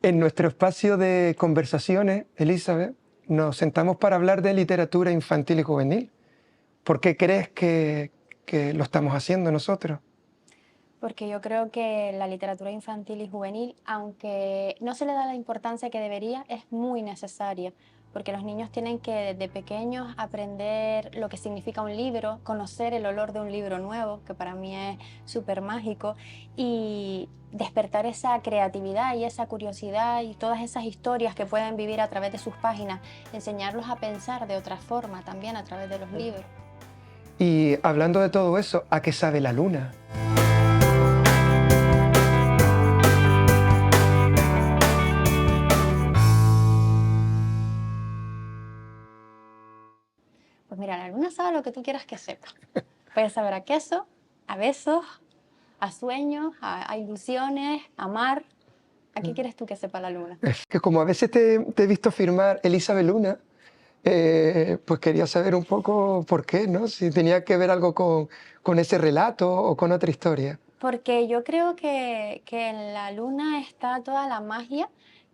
En nuestro espacio de conversaciones, Elizabeth, nos sentamos para hablar de literatura infantil y juvenil. ¿Por qué crees que lo estamos haciendo nosotros? Porque yo creo que la literatura infantil y juvenil, aunque no se le da la importancia que debería, es muy necesaria, porque los niños tienen que desde pequeños aprender lo que significa un libro, conocer el olor de un libro nuevo, que para mí es súper mágico, y despertar esa creatividad y esa curiosidad y todas esas historias que pueden vivir a través de sus páginas, enseñarlos a pensar de otra forma también a través de los libros. Y hablando de todo eso, ¿a qué sabe la luna? Pues mira, la luna sabe lo que tú quieras que sepa. Puedes saber a queso, a besos, a sueños, a ilusiones, a mar. ¿A qué quieres tú que sepa la luna? Es que como a veces te he visto firmar Elizabeth Luna, pues quería saber un poco por qué, ¿no? Si tenía que ver algo con ese relato o con otra historia. Porque yo creo que en la luna está toda la magia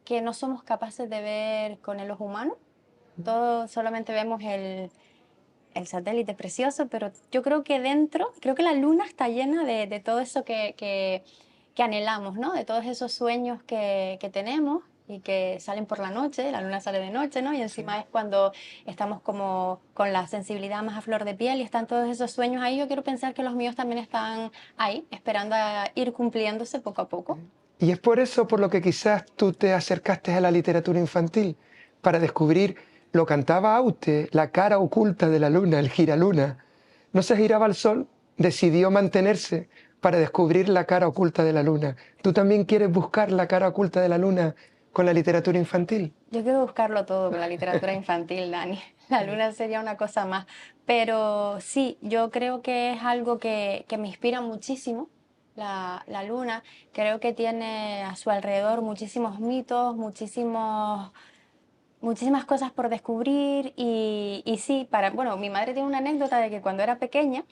que no somos capaces de ver con el ojo humano. Todos solamente vemos el satélite precioso, pero yo creo que dentro, creo que la luna está llena de todo eso que anhelamos, ¿no? De todos esos sueños que tenemos y que salen por la noche, la luna sale de noche, ¿no? Y Sí. encima es cuando estamos como con la sensibilidad más a flor de piel y están todos esos sueños ahí. Yo quiero pensar que los míos también están ahí, esperando a ir cumpliéndose poco a poco. Y es por eso por lo que quizás tú te acercaste a la literatura infantil, para descubrir, lo cantaba Aute, la cara oculta de la luna, el giraluna. No se giraba al sol, decidió mantenerse para descubrir la cara oculta de la luna. ¿Tú también quieres buscar la cara oculta de la luna con la literatura infantil? Yo quiero buscarlo todo con la literatura infantil, Dani. La luna sería una cosa más. Pero sí, yo creo que es algo que me inspira muchísimo, la luna. Creo que tiene a su alrededor muchísimos mitos, muchísimas cosas por descubrir. Y sí, bueno, mi madre tiene una anécdota de que cuando era pequeña,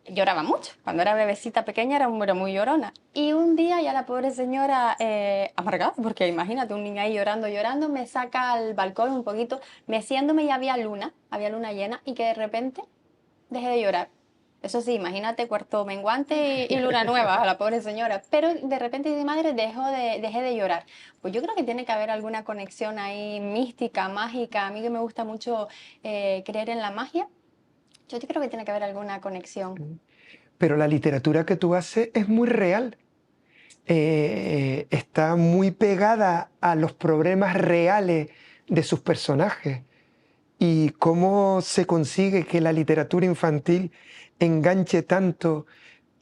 lloraba mucho. Cuando era bebecita pequeña era muy llorona. Y un día ya la pobre señora, amargada, porque imagínate un niño ahí llorando, llorando, me saca al balcón un poquito, meciéndome y había luna llena, y que de repente dejé de llorar. Eso sí, imagínate cuarto menguante y luna nueva a la pobre señora. Pero de repente mi madre dejé de llorar. Pues yo creo que tiene que haber alguna conexión ahí mística, mágica. A mí que me gusta mucho creer en la magia. Yo creo que tiene que haber alguna conexión. Pero la literatura que tú haces es muy real. Está muy pegada a los problemas reales de sus personajes. ¿Y cómo se consigue que la literatura infantil enganche tanto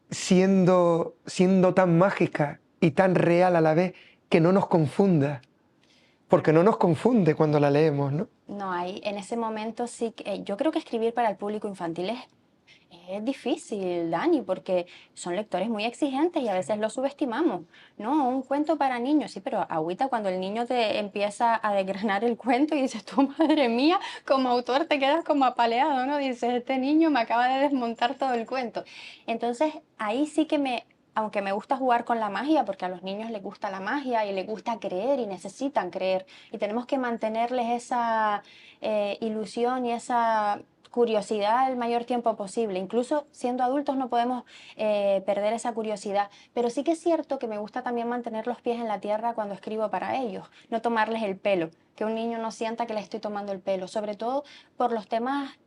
siendo tan mágica y tan real a la vez que no nos confunda? Porque no nos confunde cuando la leemos, ¿no? No, hay, en ese momento sí que, yo creo que escribir para el público infantil es difícil, Dani, porque son lectores muy exigentes y a veces lo subestimamos. No, un cuento para niños, sí, pero agüita cuando el niño te empieza a desgranar el cuento y dices, tú, madre mía, como autor te quedas como apaleado, ¿no? Dices, este niño me acaba de desmontar todo el cuento. Entonces, ahí sí que aunque me gusta jugar con la magia, porque a los niños les gusta la magia y les gusta creer y necesitan creer, y tenemos que mantenerles esa ilusión y esa curiosidad el mayor tiempo posible. Incluso siendo adultos no podemos perder esa curiosidad. Pero sí que es cierto que me gusta también mantener los pies en la tierra cuando escribo para ellos, no tomarles el pelo, que un niño no sienta que le estoy tomando el pelo, sobre todo por los temas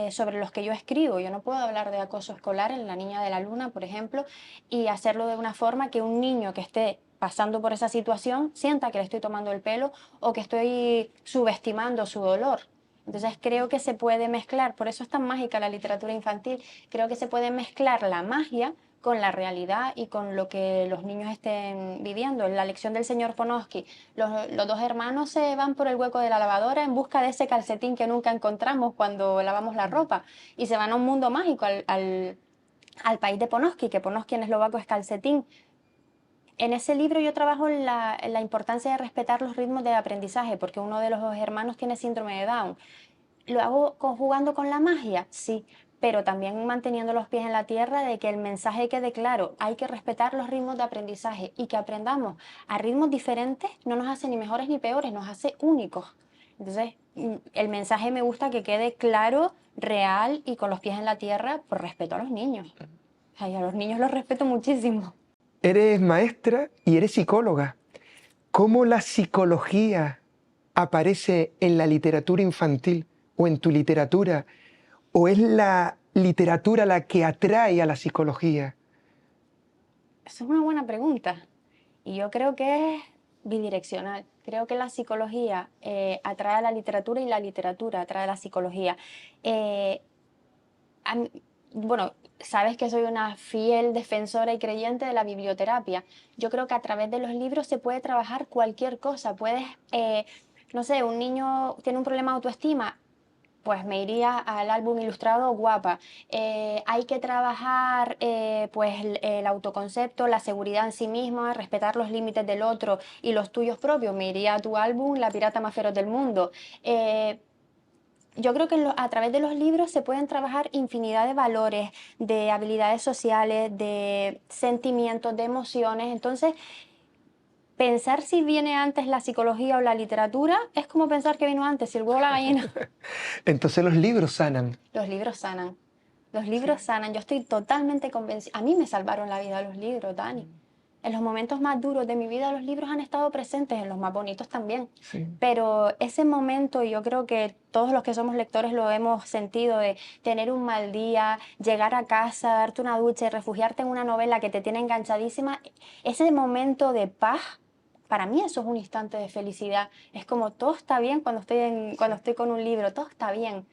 sobre los que yo escribo. Yo no puedo hablar de acoso escolar en La Niña de la Luna, por ejemplo, y hacerlo de una forma que un niño que esté pasando por esa situación sienta que le estoy tomando el pelo o que estoy subestimando su dolor. Entonces creo que se puede mezclar, por eso es tan mágica la literatura infantil, creo que se puede mezclar la magia con la realidad y con lo que los niños estén viviendo. En la lección del señor Fonosky, los dos hermanos se van por el hueco de la lavadora en busca de ese calcetín que nunca encontramos cuando lavamos la ropa y se van a un mundo mágico, al país de Ponosky, que Ponosky en eslovaco es calcetín. En ese libro yo trabajo la importancia de respetar los ritmos de aprendizaje, porque uno de los dos hermanos tiene síndrome de Down. ¿Lo hago jugando con la magia? Sí, pero también manteniendo los pies en la tierra de que el mensaje quede claro, hay que respetar los ritmos de aprendizaje y que aprendamos a ritmos diferentes no nos hace ni mejores ni peores, nos hace únicos. Entonces, el mensaje me gusta que quede claro, real y con los pies en la tierra por respeto a los niños. Ay, a los niños los respeto muchísimo. Eres maestra y eres psicóloga. ¿Cómo la psicología aparece en la literatura infantil o en tu literatura? ¿O es la literatura la que atrae a la psicología? Eso es una buena pregunta. Y yo creo que es bidireccional. Creo que la psicología atrae a la literatura y la literatura atrae a la psicología. Eh, a mí- bueno, sabes que soy una fiel defensora y creyente de la biblioterapia. Yo creo que a través de los libros se puede trabajar cualquier cosa. Puedes, no sé, un niño tiene un problema de autoestima, pues me iría al álbum ilustrado Guapa. Hay que trabajar pues el autoconcepto, la seguridad en sí misma, respetar los límites del otro y los tuyos propios. Me iría a tu álbum La pirata más feroz del mundo. Yo creo que a través de los libros se pueden trabajar infinidad de valores, de habilidades sociales, de sentimientos, de emociones. Entonces, pensar si viene antes la psicología o la literatura es como pensar que vino antes, si el huevo o la gallina. Entonces los libros sanan. Los libros sanan. Los libros sanan. Yo estoy totalmente convencida. A mí me salvaron la vida los libros, Dani. En los momentos más duros de mi vida los libros han estado presentes, en los más bonitos también. Sí. Pero ese momento, y yo creo que todos los que somos lectores lo hemos sentido, de tener un mal día, llegar a casa, darte una ducha y refugiarte en una novela que te tiene enganchadísima, ese momento de paz, para mí eso es un instante de felicidad. Es como todo está bien cuando estoy con un libro, todo está bien.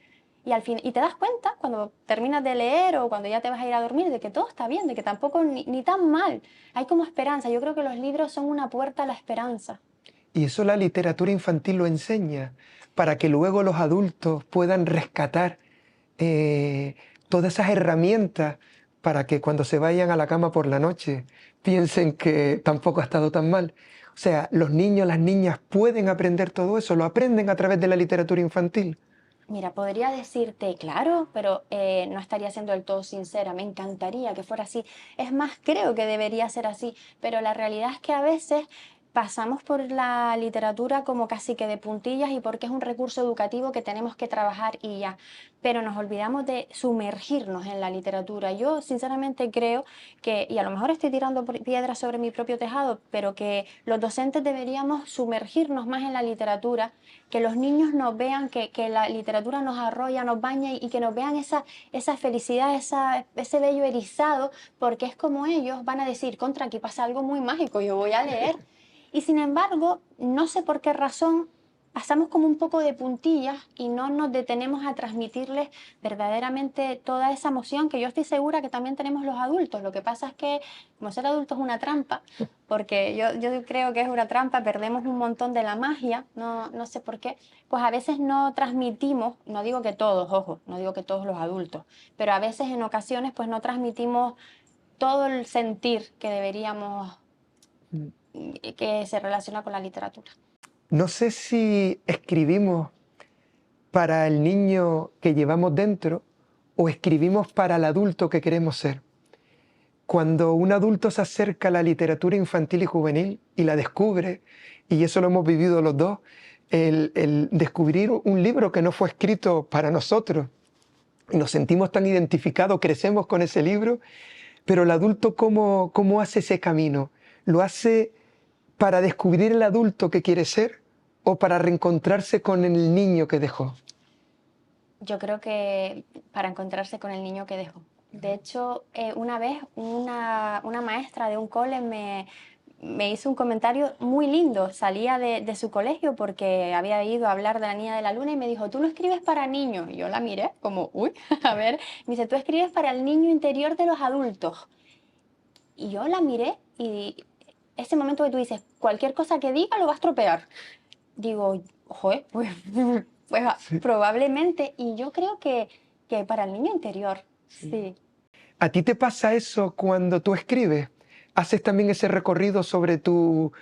Y al fin, y te das cuenta cuando terminas de leer o cuando ya te vas a ir a dormir de que todo está bien, de que tampoco ni tan mal. Hay como esperanza. Yo creo que los libros son una puerta a la esperanza. Y eso la literatura infantil lo enseña, para que luego los adultos puedan rescatar eh, todas esas herramientas para que cuando se vayan a la cama por la noche piensen que tampoco ha estado tan mal. O sea, los niños, las niñas pueden aprender todo eso, lo aprenden a través de la literatura infantil. Mira, podría decirte, claro, pero no estaría siendo del todo sincera. Me encantaría que fuera así. Es más, creo que debería ser así, pero la realidad es que a veces pasamos por la literatura como casi que de puntillas y porque es un recurso educativo que tenemos que trabajar y ya, pero nos olvidamos de sumergirnos en la literatura. Yo sinceramente creo que, y a lo mejor estoy tirando piedras sobre mi propio tejado, pero que los docentes deberíamos sumergirnos más en la literatura, que los niños nos vean que la literatura nos arrolla, nos baña y que nos vean esa felicidad, ese vello erizado, porque es como ellos van a decir, contra, aquí pasa algo muy mágico, yo voy a leer. Y sin embargo, no sé por qué razón, pasamos como un poco de puntillas y no nos detenemos a transmitirles verdaderamente toda esa emoción que yo estoy segura que también tenemos los adultos. Lo que pasa es que como ser adulto es una trampa, porque yo creo que es una trampa, perdemos un montón de la magia, no sé por qué, pues a veces no transmitimos, no digo que todos, ojo, no digo que todos los adultos, pero a veces en ocasiones pues no transmitimos todo el sentir que deberíamos, que se relaciona con la literatura. No sé si escribimos para el niño que llevamos dentro o escribimos para el adulto que queremos ser. Cuando un adulto se acerca a la literatura infantil y juvenil y la descubre, y eso lo hemos vivido los dos, el descubrir un libro que no fue escrito para nosotros, y nos sentimos tan identificados, crecemos con ese libro, pero el adulto ¿cómo hace ese camino? ¿Lo hace para descubrir el adulto que quiere ser o para reencontrarse con el niño que dejó? Yo creo que para encontrarse con el niño que dejó. De hecho, una vez una maestra de un cole me hizo un comentario muy lindo. Salía de su colegio porque había ido a hablar de la Niña de la Luna y me dijo, tú no escribes para niños. Y yo la miré como, uy, a ver, me dice, tú escribes para el niño interior de los adultos. Y yo la miré y ese momento que tú dices, cualquier cosa que diga lo va a estropear. Digo, joder, pues, pues Sí. probablemente. Y yo creo que para el niño interior, sí. ¿A ti te pasa eso cuando tú escribes? ¿Haces también ese recorrido sobre tu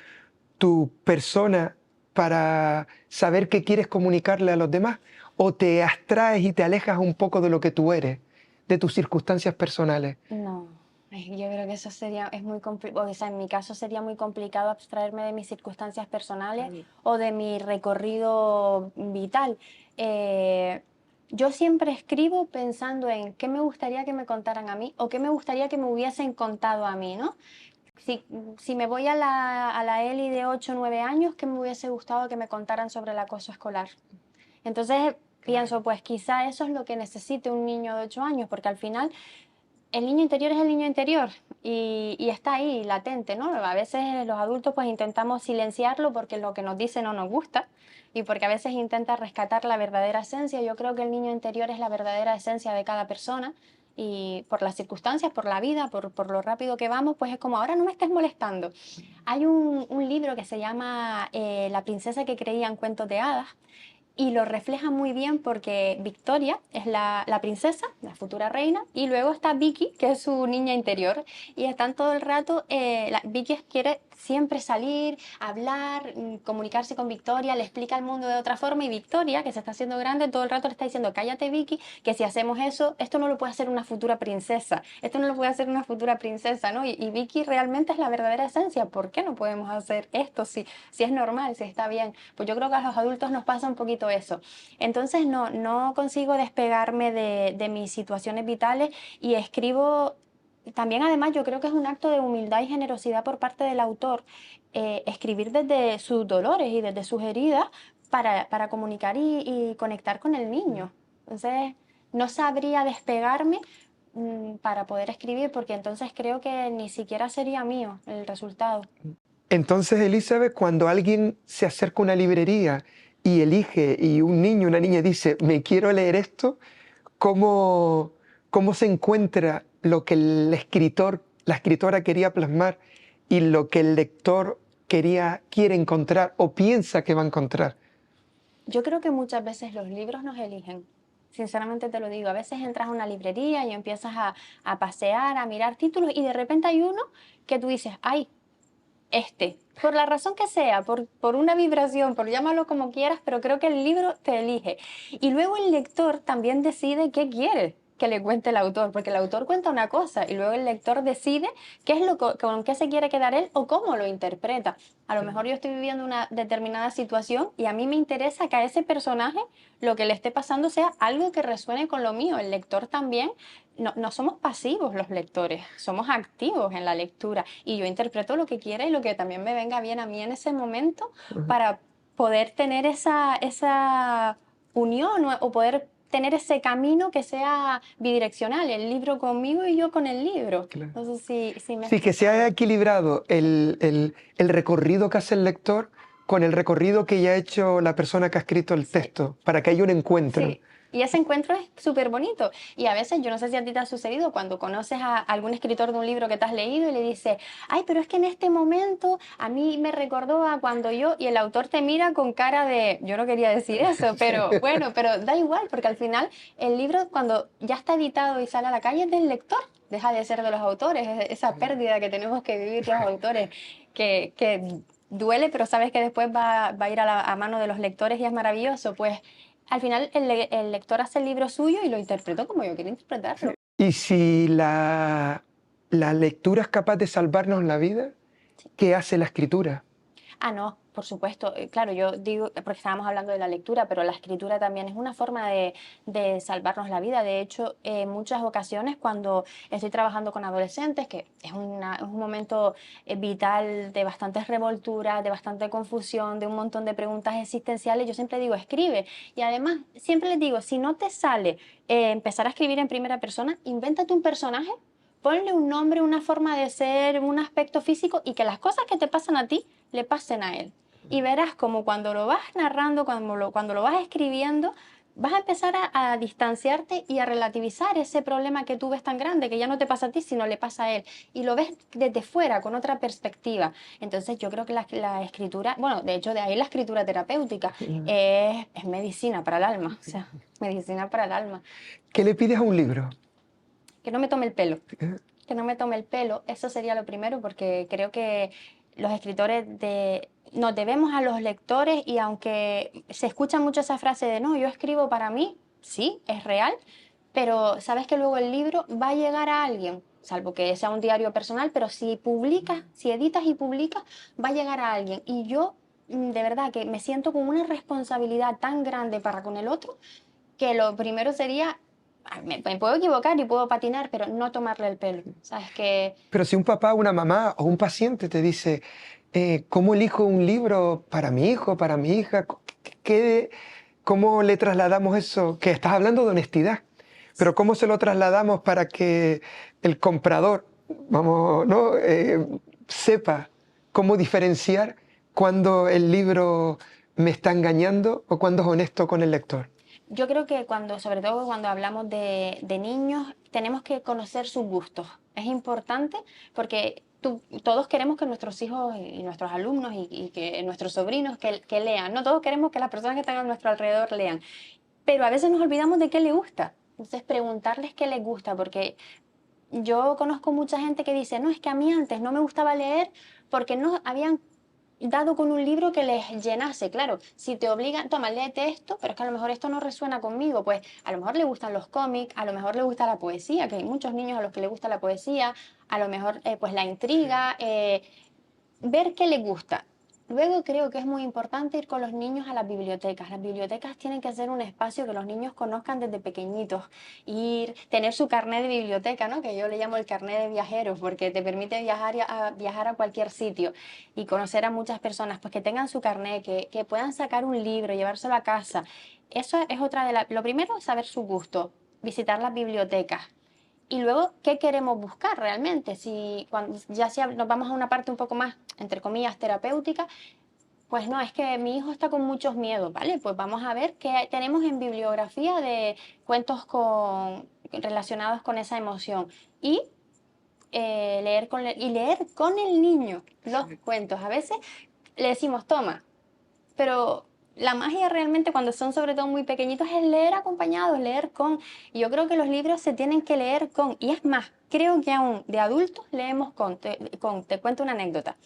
persona para saber qué quieres comunicarle a los demás? ¿O te abstraes y te alejas un poco de lo que tú eres, de tus circunstancias personales? No, yo creo que eso es muy complicado, o sea, en mi caso sería muy complicado abstraerme de mis circunstancias personales o de mi recorrido vital. Eh, yo siempre escribo pensando en qué me gustaría que me contaran a mí o qué me gustaría que me hubiesen contado a mí, ¿no? Si me voy a la Eli de 8 o 9 años, ¿qué me hubiese gustado que me contaran sobre el acoso escolar? Entonces pienso, pues quizá eso es lo que necesite un niño de 8 años, porque al final el niño interior es el niño interior y está ahí, latente, ¿no? A veces los adultos pues intentamos silenciarlo porque lo que nos dice no nos gusta y porque a veces intenta rescatar la verdadera esencia. Yo creo que el niño interior es la verdadera esencia de cada persona y por las circunstancias, por la vida, por lo rápido que vamos, pues es como, ahora no me estés molestando. Hay un libro que se llama La princesa que creía en cuentos de hadas y lo refleja muy bien porque Victoria es la princesa, la futura reina, y luego está Vicky, que es su niña interior, y están todo el rato, Vicky quiere siempre salir, hablar, comunicarse con Victoria, le explica el mundo de otra forma, y Victoria, que se está haciendo grande, todo el rato le está diciendo, cállate Vicky, que si hacemos eso, esto no lo puede hacer una futura princesa, esto no lo puede hacer una futura princesa, ¿no? Y Vicky realmente es la verdadera esencia, ¿por qué no podemos hacer esto si es normal, si está bien? Pues yo creo que a los adultos nos pasa un poquito eso. Entonces no consigo despegarme de mis situaciones vitales y escribo. También además yo creo que es un acto de humildad y generosidad por parte del autor, escribir desde sus dolores y desde sus heridas para comunicar y conectar con el niño. Entonces no sabría despegarme para poder escribir porque entonces creo que ni siquiera sería mío el resultado. Entonces, Elizabeth, cuando alguien se acerca a una librería y elige, y un niño, una niña dice, me quiero leer esto, ¿cómo, cómo se encuentra lo que el escritor, la escritora quería plasmar y lo que el lector quiere encontrar o piensa que va a encontrar? Yo creo que muchas veces los libros nos eligen. Sinceramente te lo digo, a veces entras a una librería y empiezas a pasear, a mirar títulos y de repente hay uno que tú dices, ay, por la razón que sea, por una vibración, por llamarlo como quieras, pero creo que el libro te elige. Y luego el lector también decide qué quiere que le cuente el autor, porque el autor cuenta una cosa y luego el lector decide qué es con qué se quiere quedar él o cómo lo interpreta. A lo mejor yo estoy viviendo una determinada situación y a mí me interesa que a ese personaje lo que le esté pasando sea algo que resuene con lo mío. El lector también no somos pasivos los lectores, somos activos en la lectura y yo interpreto lo que quiera y lo que también me venga bien a mí en ese momento para poder tener esa unión o poder tener ese camino que sea bidireccional, el libro conmigo y yo con el libro. Claro. No sé si me he Sí, que se haya explicado. equilibrado el recorrido que hace el lector con el recorrido que ya ha hecho la persona que ha escrito el Sí. texto, para que haya un encuentro. Sí, y ese encuentro es súper bonito. Y a veces, yo no sé si a ti te ha sucedido, cuando conoces a algún escritor de un libro que te has leído y le dices, ay, pero es que en este momento a mí me recordó a cuando yo, y el autor te mira con cara de, yo no quería decir eso, pero bueno, pero da igual, porque al final el libro cuando ya está editado y sale a la calle es del lector, deja de ser de los autores, esa pérdida que tenemos que vivir los autores, que duele, pero sabes que después va a ir a mano de los lectores y es maravilloso, pues al final el lector hace el libro suyo y lo interpretó como yo quiero interpretarlo. Y si la lectura es capaz de salvarnos la vida, ¿qué hace la escritura? Ah, no, por supuesto. Claro, yo digo, porque estábamos hablando de la lectura, pero la escritura también es una forma de salvarnos la vida. De hecho, en muchas ocasiones cuando estoy trabajando con adolescentes, que es un momento vital de bastantes revolturas, de bastante confusión, de un montón de preguntas existenciales, yo siempre digo, escribe. Y además, siempre les digo, si no te sale empezar a escribir en primera persona, invéntate un personaje. Ponle un nombre, una forma de ser, un aspecto físico y que las cosas que te pasan a ti le pasen a él. Y verás como cuando lo vas narrando, cuando lo vas escribiendo, vas a empezar a distanciarte y a relativizar ese problema que tú ves tan grande, que ya no te pasa a ti, sino le pasa a él. Y lo ves desde fuera, con otra perspectiva. Entonces yo creo que la escritura, bueno, de hecho de ahí la escritura terapéutica, es medicina para el alma, o sea, medicina para el alma. ¿Qué le pides a un libro? Que no me tome el pelo. Que no me tome el pelo, eso sería lo primero, porque creo que los escritores nos debemos a los lectores y aunque se escucha mucho esa frase de no, yo escribo para mí, sí, es real, pero sabes que luego el libro va a llegar a alguien, salvo que sea un diario personal, pero si publicas, si editas y publicas, va a llegar a alguien. Y yo, de verdad, que me siento con una responsabilidad tan grande para con el otro, que lo primero sería, me puedo equivocar y puedo patinar, pero no tomarle el pelo. Sabes que Pero si un papá, una mamá o un paciente te dice, ¿cómo elijo un libro para mi hijo, para mi hija? ¿Qué, ¿Cómo le trasladamos eso? Que estás hablando de honestidad, pero ¿cómo se lo trasladamos para que el comprador, vamos, ¿no? Sepa cómo diferenciar cuando el libro me está engañando o cuando es honesto con el lector? yo creo que cuando, sobre todo cuando hablamos de niños, tenemos que conocer sus gustos. Es importante porque todos queremos que nuestros hijos y nuestros alumnos y que nuestros sobrinos que lean. No todos queremos que las personas que están a nuestro alrededor lean, pero a veces nos olvidamos de qué le gusta. Entonces, preguntarles qué les gusta, porque yo conozco mucha gente que dice, no, es que a mí antes no me gustaba leer porque no habían dado con un libro que les llenase. Claro, si te obligan, toma, léete esto, pero es que a lo mejor esto no resuena conmigo, pues a lo mejor le gustan los cómics, a lo mejor le gusta la poesía, que hay muchos niños a los que le gusta la poesía, a lo mejor pues la intriga, ver qué le gusta. Luego creo que es muy importante ir con los niños a las bibliotecas. Las bibliotecas tienen que ser un espacio que los niños conozcan desde pequeñitos. Ir, tener su carnet de biblioteca, ¿no? Que yo le llamo el carnet de viajeros, porque te permite viajar a cualquier sitio y conocer a muchas personas, pues que tengan su carnet, que puedan sacar un libro, llevárselo a casa. Eso es otra de las... Lo primero, saber su gusto, visitar las bibliotecas. Y luego, ¿qué queremos buscar realmente? Si cuando, ya si nos vamos a una parte un poco más, entre comillas, terapéutica, pues no, es que mi hijo está con muchos miedos, ¿vale? Pues vamos a ver qué tenemos en bibliografía de cuentos relacionados con esa emoción. Y, leer con el niño los cuentos. A veces le decimos, toma, pero la magia realmente cuando son sobre todo muy pequeñitos es leer acompañados, leer con. Y yo creo que los libros se tienen que leer con. Y es más, creo que aún de adultos leemos con. Te cuento una anécdota.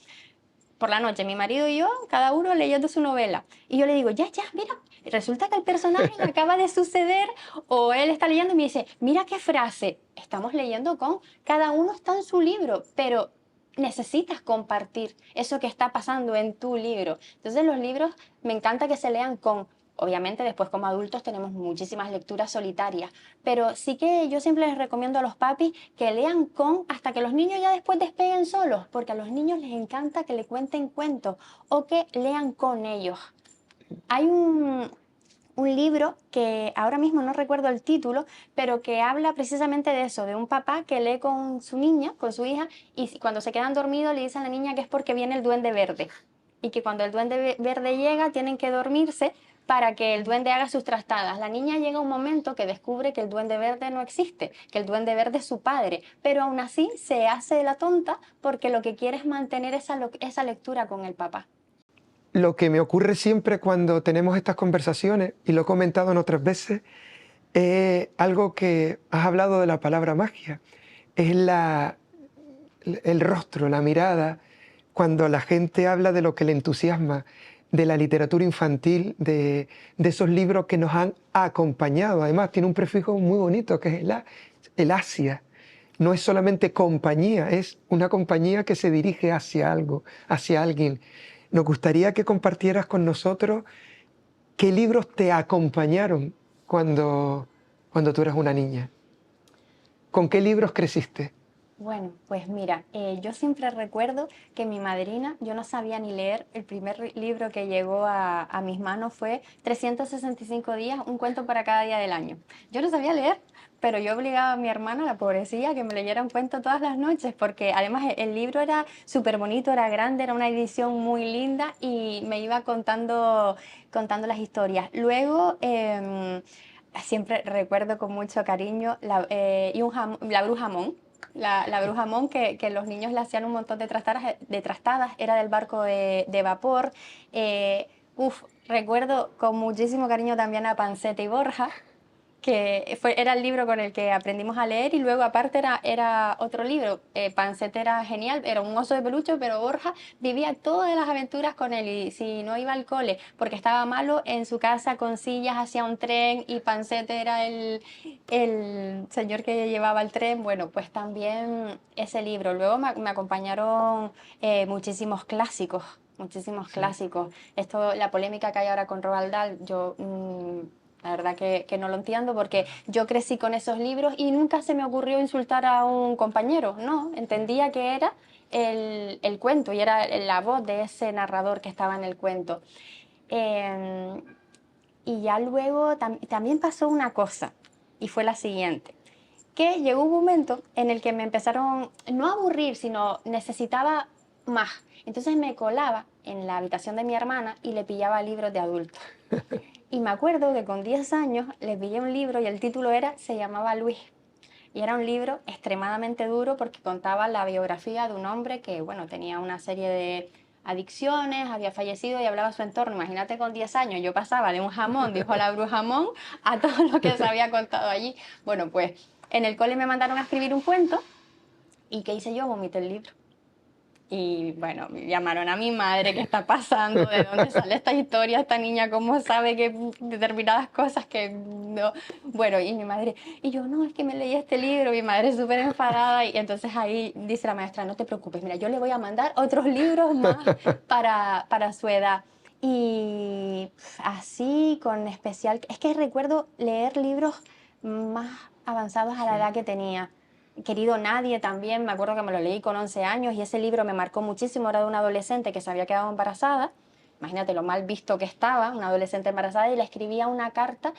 Por la noche, mi marido y yo, cada uno leyendo su novela. Y yo le digo, ya, mira, resulta que el personaje le acaba de suceder, o él está leyendo y me dice, mira qué frase. Estamos leyendo con, cada uno está en su libro, pero necesitas compartir eso que está pasando en tu libro. Entonces los libros me encanta que se lean con. Obviamente después como adultos tenemos muchísimas lecturas solitarias, pero sí que yo siempre les recomiendo a los papis que lean con hasta que los niños ya después despeguen solos, porque a los niños les encanta que le cuenten cuentos o que lean con ellos. Hay un libro que ahora mismo no recuerdo el título, pero que habla precisamente de eso, de un papá que lee con su niña, con su hija, y cuando se quedan dormidos le dicen a la niña que es porque viene el duende verde. Y que cuando el duende verde llega tienen que dormirse para que el duende haga sus trastadas. La niña llega un momento que descubre que el duende verde no existe, que el duende verde es su padre, pero aún así se hace la tonta porque lo que quiere es mantener esa lectura con el papá. Lo que me ocurre siempre cuando tenemos estas conversaciones, y lo he comentado en otras veces, es algo que has hablado de la palabra magia, es el rostro, la mirada, cuando la gente habla de lo que le entusiasma, de la literatura infantil, de esos libros que nos han acompañado. Además, tiene un prefijo muy bonito que es el hacia. No es solamente compañía, es una compañía que se dirige hacia algo, hacia alguien. Nos gustaría que compartieras con nosotros qué libros te acompañaron cuando tú eras una niña. ¿Con qué libros creciste? Bueno, pues mira, yo siempre recuerdo que mi madrina, yo no sabía ni leer, el primer libro que llegó a mis manos fue 365 días, un cuento para cada día del año. Yo no sabía leer, pero yo obligaba a mi hermana, la pobrecilla, que me leyera un cuento todas las noches, porque además el libro era súper bonito, era grande, era una edición muy linda y me iba contando las historias. Luego, siempre recuerdo con mucho cariño la Bruja Mon. La Bruja Mon, que los niños le hacían un montón de trastadas, era del barco de vapor. Recuerdo con muchísimo cariño también a Panceta y Borja. era el libro con el que aprendimos a leer y luego aparte era otro libro. Pancet era genial, era un oso de peluche, pero Borja vivía todas las aventuras con él y si no iba al cole porque estaba malo, en su casa con sillas hacía un tren y Pancet era el señor que llevaba el tren. Bueno, pues también ese libro. Luego me acompañaron muchísimos clásicos. Muchísimos Sí. clásicos. Esto, la polémica que hay ahora con Roald Dahl, yo la verdad que no lo entiendo porque yo crecí con esos libros y nunca se me ocurrió insultar a un compañero, no, entendía que era el cuento y era la voz de ese narrador que estaba en el cuento. Eh, y ya luego también pasó una cosa y fue la siguiente, que llegó un momento en el que me empezaron no a aburrir, sino necesitaba más. Entonces me colaba en la habitación de mi hermana y le pillaba libros de adultos. Y me acuerdo que con 10 años le pillé un libro y el título se llamaba Luis. Y era un libro extremadamente duro porque contaba la biografía de un hombre que, bueno, tenía una serie de adicciones, había fallecido y hablaba su entorno. Imagínate con 10 años, yo pasaba de un jamón, dijo la brujamón, a todo lo que se había contado allí. Bueno, pues en el cole me mandaron a escribir un cuento y ¿qué hice yo? Vomité el libro. Y bueno, llamaron a mi madre, ¿qué está pasando? ¿De dónde sale esta historia? Esta niña, ¿cómo sabe que determinadas cosas que no? Bueno, y mi madre, y yo, no, es que me leí este libro, mi madre súper enfadada, y entonces ahí dice la maestra, no te preocupes, mira, yo le voy a mandar otros libros más para su edad. Y así, con especial, es que recuerdo leer libros más avanzados a la edad que tenía. Querido Nadie también, me acuerdo que me lo leí con 11 años y ese libro me marcó muchísimo, era de una adolescente que se había quedado embarazada, imagínate lo mal visto que estaba, una adolescente embarazada y le escribía una carta,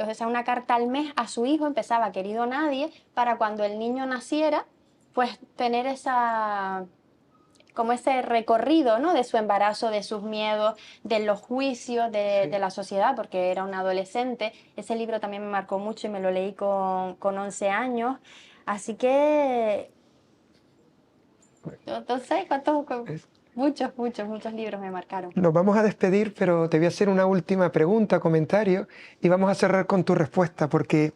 o sea, una carta al mes a su hijo, empezaba Querido Nadie, para cuando el niño naciera, pues tener como ese recorrido, ¿no? De su embarazo, de sus miedos, de los juicios de la sociedad, porque era una adolescente. Ese libro también me marcó mucho y me lo leí con 11 años. Así que, no sé cuántos, Es- muchos, muchos, muchos libros me marcaron. Nos vamos a despedir, pero te voy a hacer una última pregunta, comentario, y vamos a cerrar con tu respuesta, porque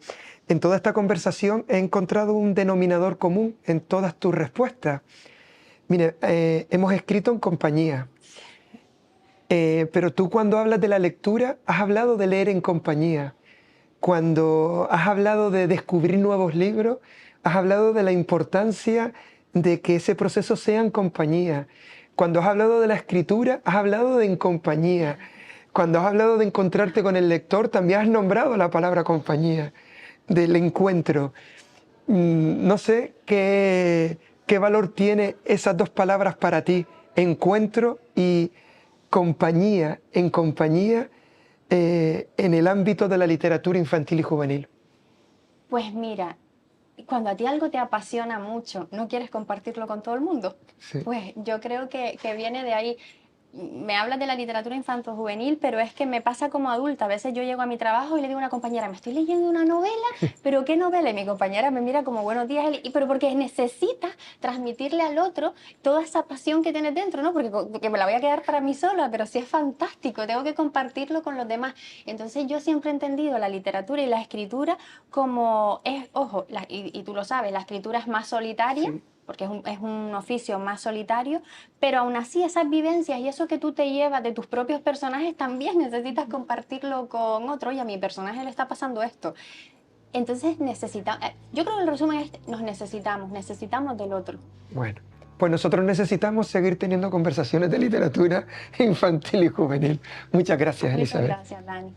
en toda esta conversación he encontrado un denominador común en todas tus respuestas. Mire, hemos escrito en compañía, pero tú cuando hablas de la lectura has hablado de leer en compañía. Cuando has hablado de descubrir nuevos libros, has hablado de la importancia de que ese proceso sea en compañía. Cuando has hablado de la escritura, has hablado de en compañía. Cuando has hablado de encontrarte con el lector, también has nombrado la palabra compañía, del encuentro. No sé qué valor tiene esas dos palabras para ti, encuentro y compañía, en compañía, en el ámbito de la literatura infantil y juvenil. Pues mira, cuando a ti algo te apasiona mucho, ¿no quieres compartirlo con todo el mundo? Sí. Pues yo creo que viene de ahí. Me hablas de la literatura infanto-juvenil, pero es que me pasa como adulta. A veces yo llego a mi trabajo y le digo a una compañera, me estoy leyendo una novela, pero ¿qué novela? Y mi compañera me mira como, buenos días, Eli", pero porque necesitas transmitirle al otro toda esa pasión que tienes dentro, ¿no? Porque me la voy a quedar para mí sola, pero sí es fantástico, tengo que compartirlo con los demás. Entonces yo siempre he entendido la literatura y la escritura como es, ojo, y tú lo sabes, la escritura es más solitaria. Sí. Porque es un oficio más solitario, pero aún así esas vivencias y eso que tú te llevas de tus propios personajes también necesitas compartirlo con otro. Y a mi personaje le está pasando esto. Entonces yo creo que el resumen es, nos necesitamos del otro. Bueno, pues nosotros necesitamos seguir teniendo conversaciones de literatura infantil y juvenil. Muchas gracias, Muchas Elizabeth. gracias, Dani.